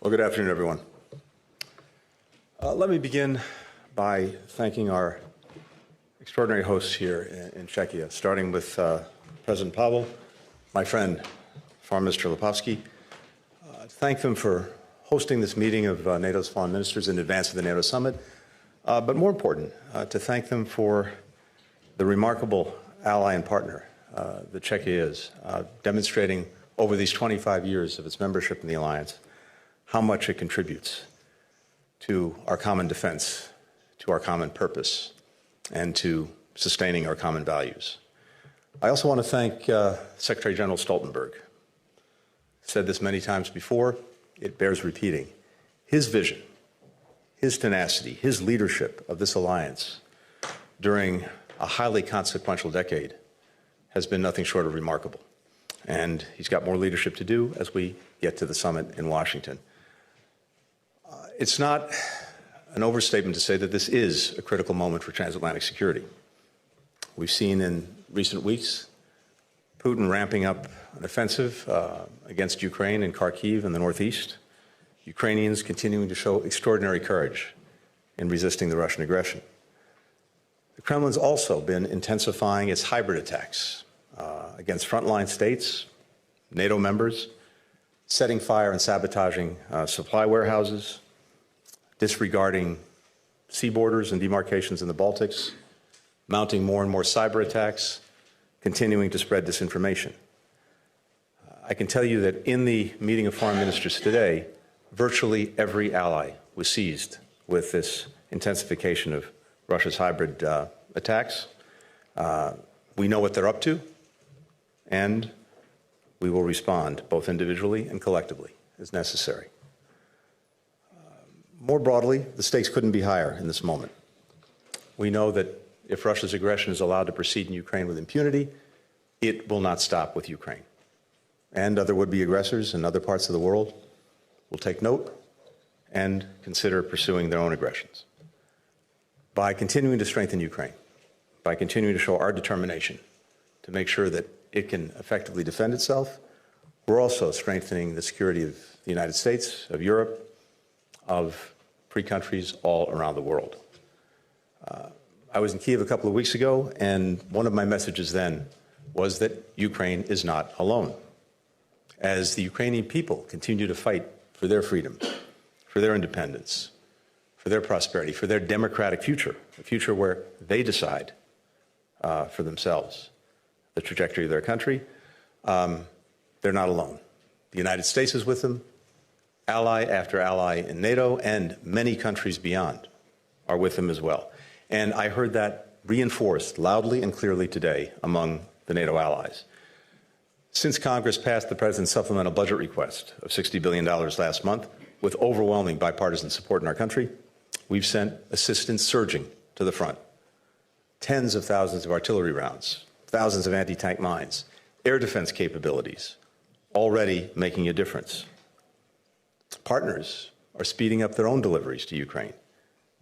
Well, good afternoon, everyone. Let me begin by thanking our extraordinary hosts here in Czechia, starting with President Pavel, my friend, Foreign Minister Lipovsky. Thank them for hosting this meeting of NATO's foreign ministers in advance of the NATO summit, but more important, to thank them for the remarkable ally and partner that Czechia is, demonstrating over these 25 years of its membership in the alliance how much it contributes to our common defense, to our common purpose, and to sustaining our common values. I also want to thank Secretary General Stoltenberg. I've said this many times before, it bears repeating. His vision, his tenacity, his leadership of this alliance during a highly consequential decade has been nothing short of remarkable. And he's got more leadership to do as we get to the summit in Washington. It's not an overstatement to say that this is a critical moment for transatlantic security. We've seen in recent weeks Putin ramping up an offensive against Ukraine in Kharkiv in the northeast, Ukrainians continuing to show extraordinary courage in resisting the Russian aggression. The Kremlin's also been intensifying its hybrid attacks against frontline states, NATO members, setting fire and sabotaging supply warehouses, disregarding sea borders and demarcations in the Baltics, mounting more and more cyber attacks, continuing to spread disinformation. I can tell you that in the meeting of foreign ministers today, virtually every ally was seized with this intensification of Russia's hybrid attacks. We know what they're up to, and we will respond both individually and collectively as necessary. More broadly, the stakes couldn't be higher in this moment. We know that if Russia's aggression is allowed to proceed in Ukraine with impunity, it will not stop with Ukraine. And other would-be aggressors in other parts of the world will take note and consider pursuing their own aggressions. By continuing to strengthen Ukraine, by continuing to show our determination to make sure that it can effectively defend itself, we're also strengthening the security of the United States, of Europe, of free countries all around the world. I was in Kyiv a couple of weeks ago, and one of my messages then was that Ukraine is not alone. As the Ukrainian people continue to fight for their freedom, for their independence, for their prosperity, for their democratic future, a future where they decide for themselves the trajectory of their country, they're not alone. The United States is with them. Ally after ally in NATO and many countries beyond are with them as well. And I heard that reinforced loudly and clearly today among the NATO allies. Since Congress passed the President's supplemental budget request of $60 billion last month, with overwhelming bipartisan support in our country, we've sent assistance surging to the front. Tens of thousands of artillery rounds, thousands of anti-tank mines, air defense capabilities, already making a difference. Partners are speeding up their own deliveries to Ukraine,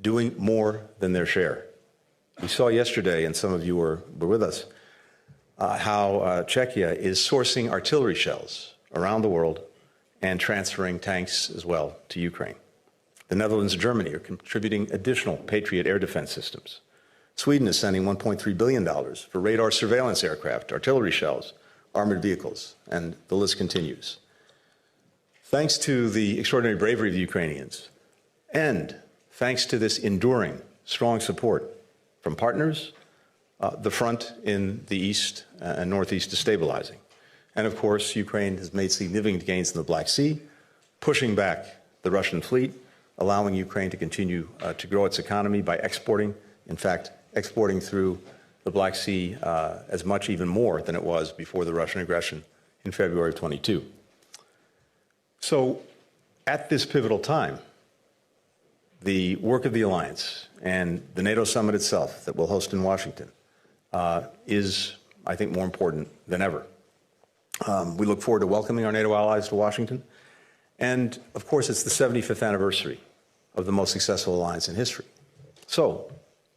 doing more than their share. We saw yesterday, and some of you were with us, how Czechia is sourcing artillery shells around the world and transferring tanks as well to Ukraine. The Netherlands and Germany are contributing additional Patriot air defense systems. Sweden is sending $1.3 billion for radar surveillance aircraft, artillery shells, armored vehicles, and the list continues. Thanks to the extraordinary bravery of the Ukrainians, and thanks to this enduring, strong support from partners, the front in the east and northeast is stabilizing. And of course, Ukraine has made significant gains in the Black Sea, pushing back the Russian fleet, allowing Ukraine to continue to grow its economy by exporting, in fact, exporting through the Black Sea as much, even more, than it was before the Russian aggression in February of 22. So at this pivotal time, the work of the alliance and the NATO summit itself that we'll host in Washington is, I think, more important than ever. We look forward to welcoming our NATO allies to Washington. And, of course, it's the 75th anniversary of the most successful alliance in history. So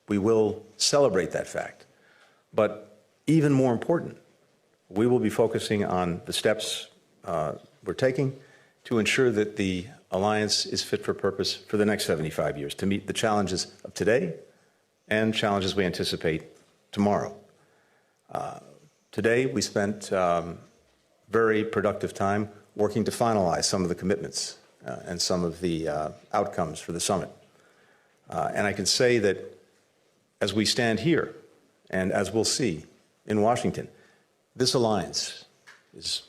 we will celebrate that fact. But even more important, we will be focusing on the steps we're taking to ensure that the alliance is fit for purpose for the next 75 years to meet the challenges of today and challenges we anticipate tomorrow. Today, we spent very productive time working to finalize some of the commitments and some of the outcomes for the summit. And I can say that as we stand here, and as we'll see in Washington, this alliance is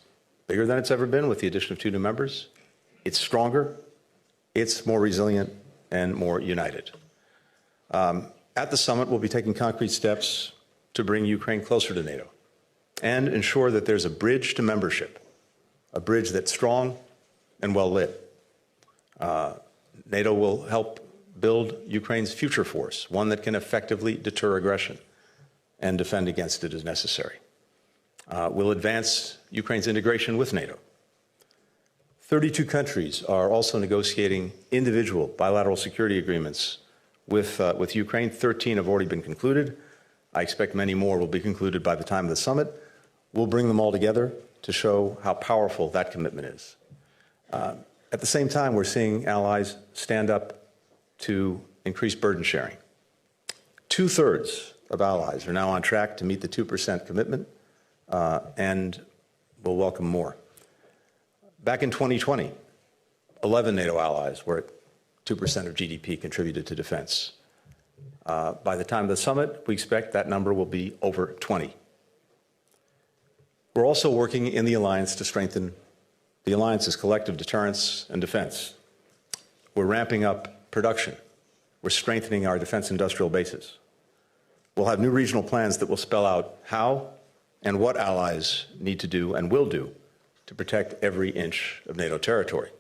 bigger than it's ever been with the addition of 2 new members. It's stronger, it's more resilient, and more united. At the summit, we'll be taking concrete steps to bring Ukraine closer to NATO and ensure that there's a bridge to membership, a bridge that's strong and well lit. NATO will help build Ukraine's future force, one that can effectively deter aggression and defend against it as necessary. We'll advance Ukraine's integration with NATO. 32 countries are also negotiating individual bilateral security agreements with Ukraine. 13 have already been concluded. I expect many more will be concluded by the time of the summit. We'll bring them all together to show how powerful that commitment is. At the same time, we're seeing allies stand up to increase burden sharing. 2/3 of allies are now on track to meet the 2% commitment, and we'll welcome more. Back in 2020, 11 NATO allies were at 2% of GDP contributed to defense. By the time of the summit, we expect that number will be over 20. We're also working in the alliance to strengthen the alliance's collective deterrence and defense. We're ramping up production. We're strengthening our defense industrial bases. We'll have new regional plans that will spell out how and what allies need to do and will do to protect every inch of NATO territory.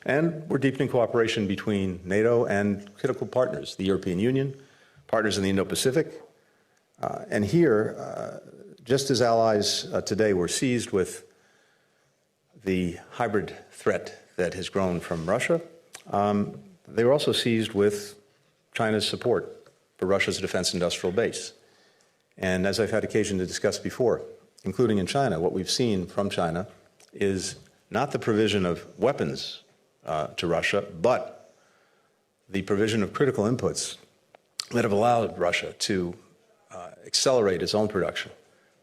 And we're deepening cooperation between NATO and critical partners, the European Union, partners in the Indo-Pacific. And here, just as allies today were seized with the hybrid threat that has grown from Russia, they were also seized with China's support for Russia's defense industrial base. And as I've had occasion to discuss before, including in China, what we've seen from China is not the provision of weapons to Russia, but the provision of critical inputs that have allowed Russia to accelerate its own production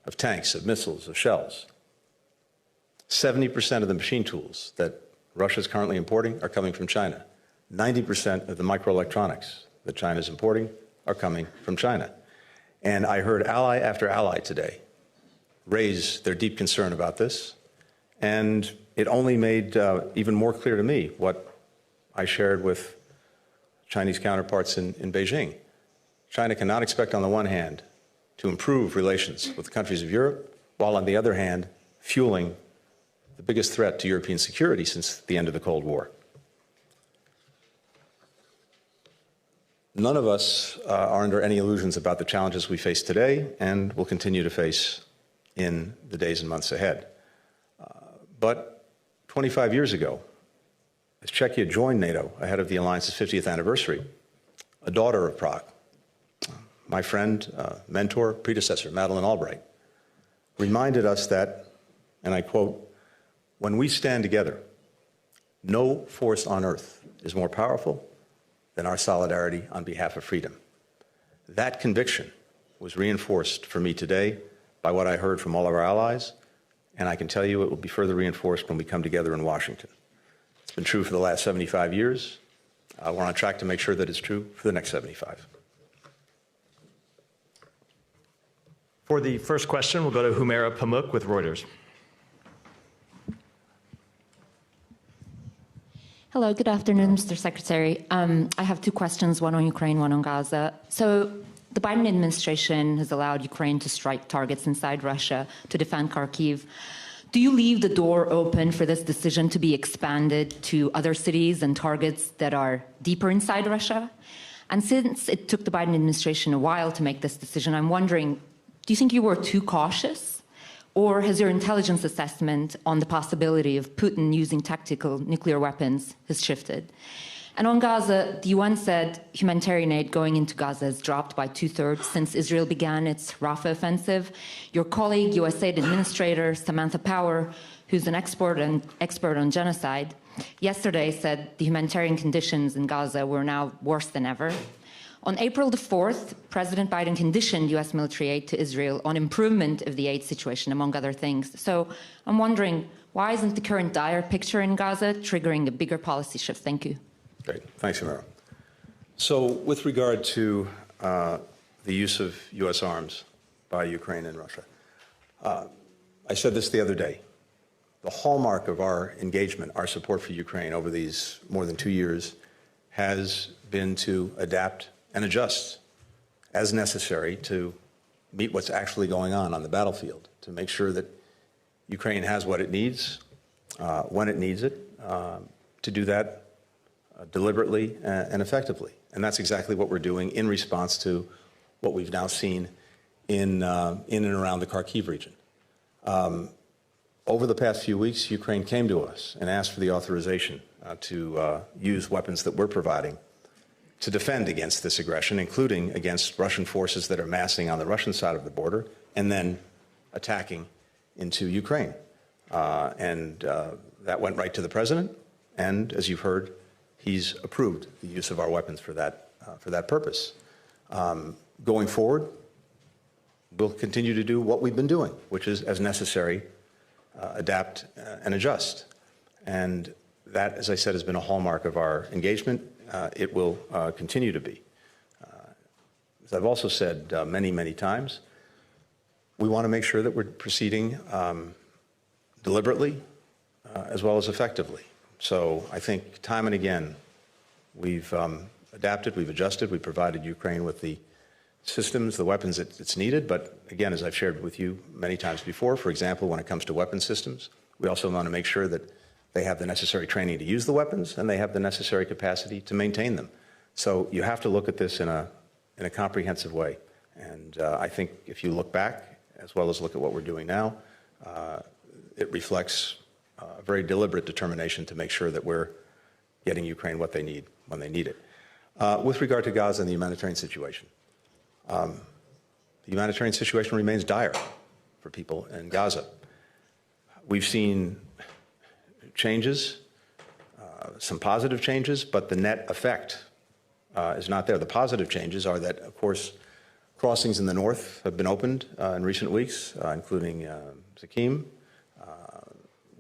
of tanks, of missiles, of shells. 70% of the machine tools that Russia is currently importing are coming from China. 90% of the microelectronics that China is importing are coming from China. And I heard ally after ally today raise their deep concern about this, and it only made even more clear to me what I shared with Chinese counterparts in Beijing. China cannot expect, on the one hand, to improve relations with the countries of Europe, while on the other hand, fueling the biggest threat to European security since the end of the Cold War. None of us are under any illusions about the challenges we face today and will continue to face in the days and months ahead. But 25 years ago, as Czechia joined NATO ahead of the alliance's 50th anniversary, a daughter of Prague, my friend, mentor, predecessor, Madeleine Albright, reminded us that, and I quote, "When we stand together, no force on earth is more powerful than our solidarity on behalf of freedom." That conviction was reinforced for me today by what I heard from all of our allies, and I can tell you it will be further reinforced when we come together in Washington. It's been true for the last 75 years. We're on track to make sure that it's true for the next 75. For the first question, we'll go to Humaira Pamuk with Reuters. Hello, good afternoon, Mr. Secretary. I have two questions, one on Ukraine, one on Gaza. So the Biden administration has allowed Ukraine to strike targets inside Russia to defend Kharkiv. Do you leave the door open for this decision to be expanded to other cities and targets that are deeper inside Russia? And since it took the Biden administration a while to make this decision, I'm wondering, do you think you were too cautious? Or has your intelligence assessment on the possibility of Putin using tactical nuclear weapons has shifted? And on Gaza, the UN said humanitarian aid going into Gaza has dropped by 2/3 since Israel began its Rafah offensive. Your colleague, USAID Administrator Samantha Power, who's an expert on genocide, yesterday said the humanitarian conditions in Gaza were now worse than ever. On April the 4th, President Biden conditioned U.S. military aid to Israel on improvement of the aid situation, among other things. So I'm wondering, why isn't the current dire picture in Gaza triggering a bigger policy shift? Thank you. Great. Thanks, Amira. So with regard to the use of U.S. arms by Ukraine and Russia, I said this the other day. The hallmark of our engagement, our support for Ukraine over these more than 2 years, has been to adapt and adjust as necessary to meet what's actually going on the battlefield, to make sure that Ukraine has what it needs, when it needs it, to do that deliberately and effectively. And that's exactly what we're doing in response to what we've now seen in and around the Kharkiv region. Over the past few weeks, Ukraine came to us and asked for the authorization to use weapons that we're providing to defend against this aggression, including against Russian forces that are massing on the Russian side of the border and then attacking into Ukraine. That went right to the president, and as you've heard, he's approved the use of our weapons for that purpose. Going forward, we'll continue to do what we've been doing, which is, as necessary, adapt and adjust. And that, as I said, has been a hallmark of our engagement. It will continue to be. As I've also said many, many times, we want to make sure that we're proceeding deliberately as well as effectively. So I think time and again, we've adapted, we've adjusted, we've provided Ukraine with the systems, the weapons that it's needed. But again, as I've shared with you many times before, for example, when it comes to weapon systems, we also want to make sure that they have the necessary training to use the weapons and they have the necessary capacity to maintain them. So you have to look at this in a comprehensive way. And I think if you look back, as well as look at what we're doing now, it reflects a very deliberate determination to make sure that we're getting Ukraine what they need when they need it. With regard to Gaza and the humanitarian situation, the humanitarian situation remains dire for people in Gaza. We've seen changes, some positive changes, but the net effect is not there. The positive changes are that, of course, crossings in the north have been opened in recent weeks, including Zakim.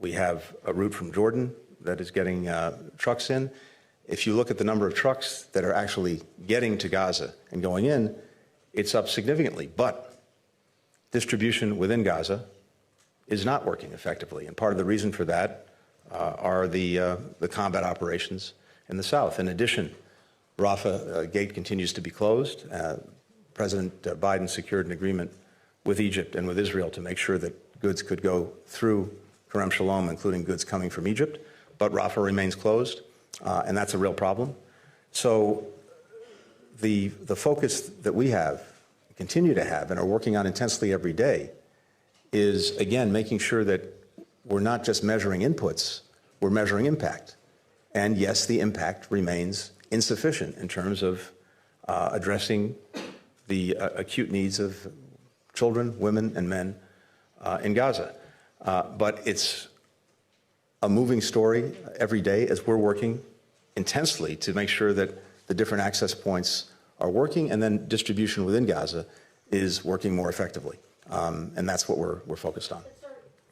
We have a route from Jordan that is getting trucks in. If you look at the number of trucks that are actually getting to Gaza and going in, it's up significantly. But distribution within Gaza is not working effectively. And part of the reason for that are the combat operations in the south. In addition, Rafah gate continues to be closed. President Biden secured an agreement with Egypt and with Israel to make sure that goods could go through Kerem Shalom, including goods coming from Egypt. But Rafah remains closed, and that's a real problem. So the focus that we have, continue to have, and are working on intensely every day is, again, making sure that we're not just measuring inputs, we're measuring impact. And yes, the impact remains insufficient in terms of addressing the acute needs of children, women, and men in Gaza. But it's a moving story every day as we're working intensely to make sure that the different access points are working and then distribution within Gaza is working more effectively. And that's what we're focused on. Sir,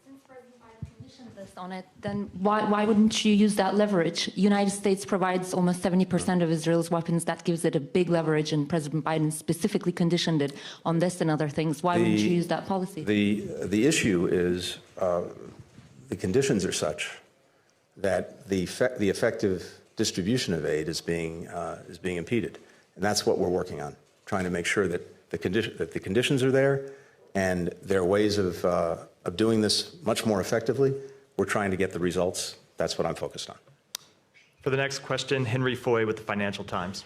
since President Biden conditioned this on it, then why wouldn't you use that leverage? United States provides almost 70% of Israel's weapons. That gives it a big leverage, and President Biden specifically conditioned it on this and other things. Why wouldn't you use that policy? The issue is the conditions are such that the effective distribution of aid is being impeded, and that's what we're working on, trying to make sure that the conditions are there, and there are ways of doing this much more effectively. We're trying to get the results. That's what I'm focused on. For the next question, Henry Foy with the Financial Times.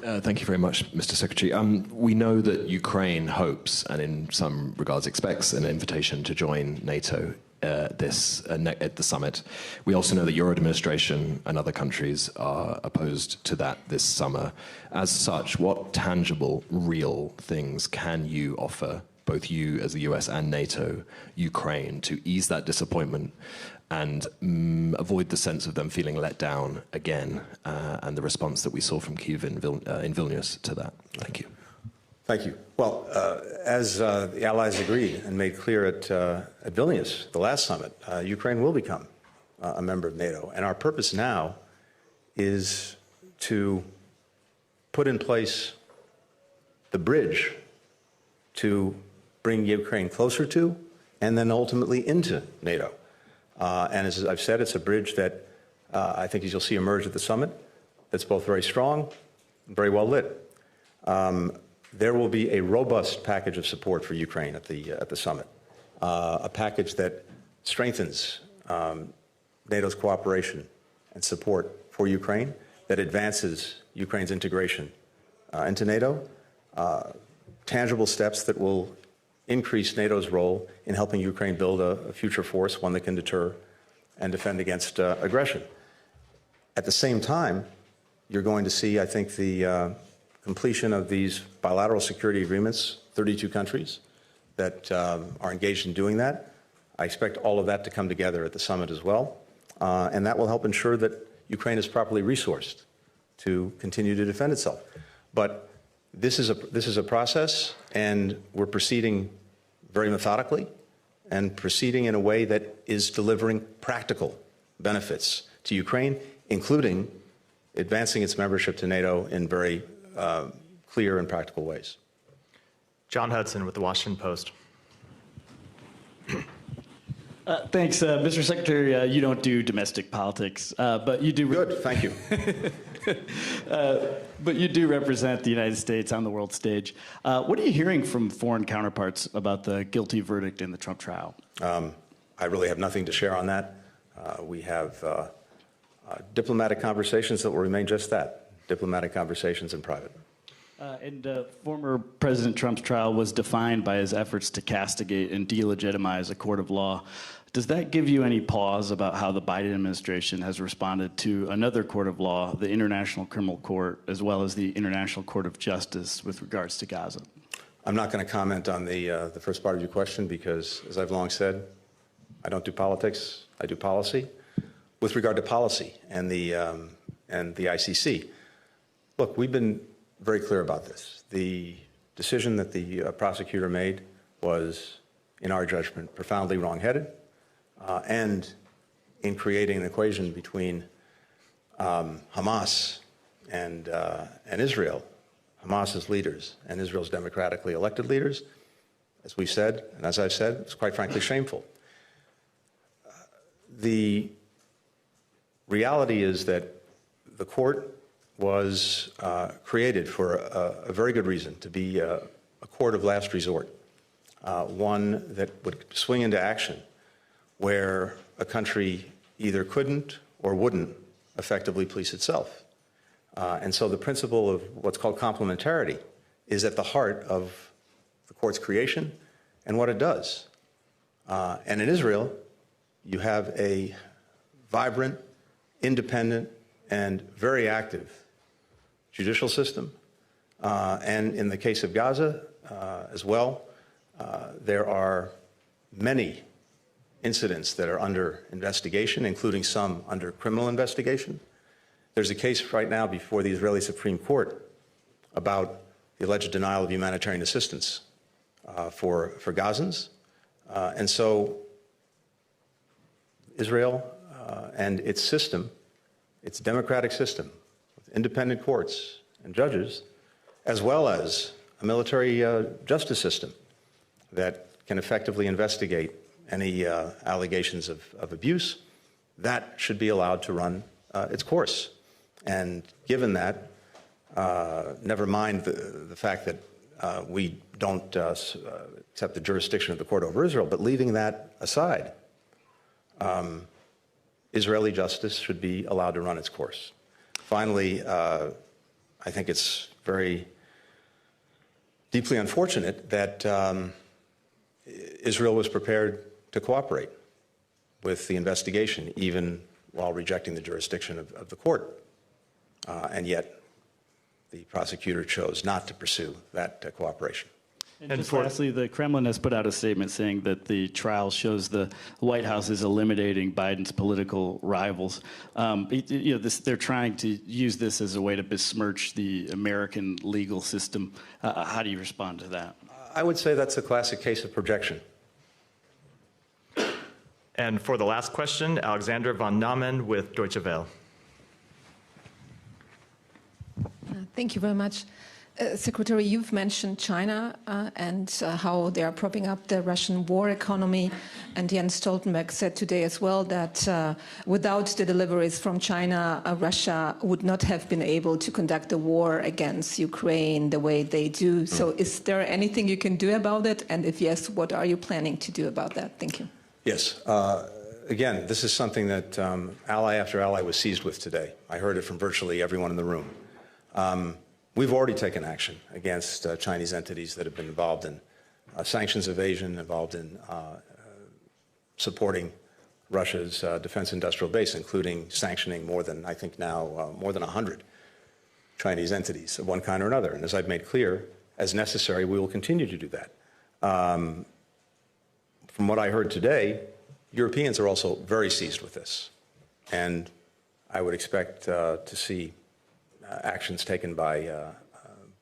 Thank you very much, Mr. Secretary. We know that Ukraine hopes, and in some regards expects, an invitation to join NATO at the summit. We also know that your administration and other countries are opposed to that this summer. As such, what tangible, real things can you offer both you as the US and NATO, Ukraine, to ease that disappointment and avoid the sense of them feeling let down again, and the response that we saw from Kyiv in Vilnius to that? Thank you. Thank you. Well, as the allies agreed and made clear at Vilnius, the last summit, Ukraine will become a member of NATO. And our purpose now is to put in place the bridge to bring Ukraine closer to and then ultimately into NATO. And as I've said, it's a bridge that I think, as you'll see emerge at the summit, that's both very strong and very well lit. There will be a robust package of support for Ukraine at the summit, a package that strengthens NATO's cooperation and support for Ukraine, that advances Ukraine's integration into NATO, tangible steps that will increase NATO's role in helping Ukraine build a future force, one that can deter and defend against aggression. At the same time, you're going to see, I think, the completion of these bilateral security agreements, 32 countries that are engaged in doing that. I expect all of that to come together at the summit as well, and that will help ensure that Ukraine is properly resourced to continue to defend itself. But this is a process, and we're proceeding very methodically and proceeding in a way that is delivering practical benefits to Ukraine, including advancing its membership to NATO in very clear and practical ways. John Hudson with the Washington Post. Thanks, Mr. Secretary. You don't do domestic politics, but you do. Good, thank you. But you do represent the United States on the world stage. What are you hearing from foreign counterparts about the guilty verdict in the Trump trial? I really have nothing to share on that. We have diplomatic conversations that will remain just that, diplomatic conversations in private. Former President Trump's trial was defined by his efforts to castigate and delegitimize a court of law. Does that give you any pause about how the Biden administration has responded to another court of law, the International Criminal Court, as well as the International Court of Justice with regards to Gaza? I'm not going to comment on the first part of your question because, as I've long said, I don't do politics, I do policy. With regard to policy and the ICC, look, we've been very clear about this. The decision that the prosecutor made was, in our judgment, profoundly wrong-headed, and in creating an equation between Hamas and Israel, Hamas's leaders and Israel's democratically elected leaders, as we've said, and as I've said, it's quite frankly shameful. The reality is that the court was created for a very good reason, to be a court of last resort, one that would swing into action where a country either couldn't or wouldn't effectively police itself. And so the principle of what's called complementarity is at the heart of the court's creation and what it does. And in Israel, you have a vibrant, independent, and very active judicial system. And in the case of Gaza as well, there are many incidents that are under investigation, including some under criminal investigation. There's a case right now before the Israeli Supreme Court about the alleged denial of humanitarian assistance for Gazans. And so Israel and its system, its democratic system, with independent courts and judges, as well as a military justice system that can effectively investigate any allegations of abuse, that should be allowed to run its course. And given that, never mind the fact that we don't accept the jurisdiction of the court over Israel, but leaving that aside, Israeli justice should be allowed to run its course. Finally, I think it's very deeply unfortunate that Israel was prepared to cooperate with the investigation, even while rejecting the jurisdiction of the court. And yet, the prosecutor chose not to pursue that cooperation. And just lastly, the Kremlin has put out a statement saying that the trial shows the White House is eliminating Biden's political rivals. They're trying to use this as a way to besmirch the American legal system. How do you respond to that? I would say that's a classic case of projection. And for the last question, Alexander von Namen with Deutsche Welle. Thank you very much. Secretary, you've mentioned China and how they are propping up the Russian war economy. And Jens Stoltenberg said today as well that without the deliveries from China, Russia would not have been able to conduct the war against Ukraine the way they do. So is there anything you can do about it? And if yes, what are you planning to do about that? Thank you. Yes. Again, this is something that ally after ally was seized with today. I heard it from virtually everyone in the room. We've already taken action against Chinese entities that have been involved in sanctions evasion, involved in supporting Russia's defense industrial base, including sanctioning more than 100 Chinese entities of one kind or another. And as I've made clear, as necessary, we will continue to do that. From what I heard today, Europeans are also very seized with this. And I would expect to see actions taken by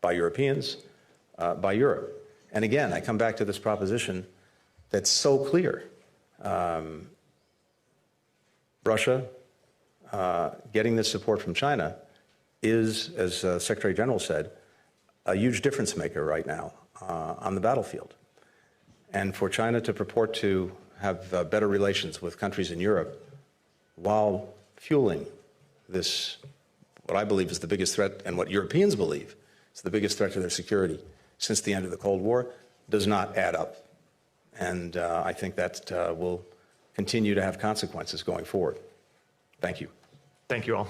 Europeans, by Europe. And again, I come back to this proposition that's so clear. Russia getting this support from China is, as Secretary General said, a huge difference maker right now on the battlefield. And for China to purport to have better relations with countries in Europe while fueling this, what I believe is the biggest threat, and what Europeans believe is the biggest threat to their security since the end of the Cold War, does not add up. And I think that will continue to have consequences going forward. Thank you. Thank you all.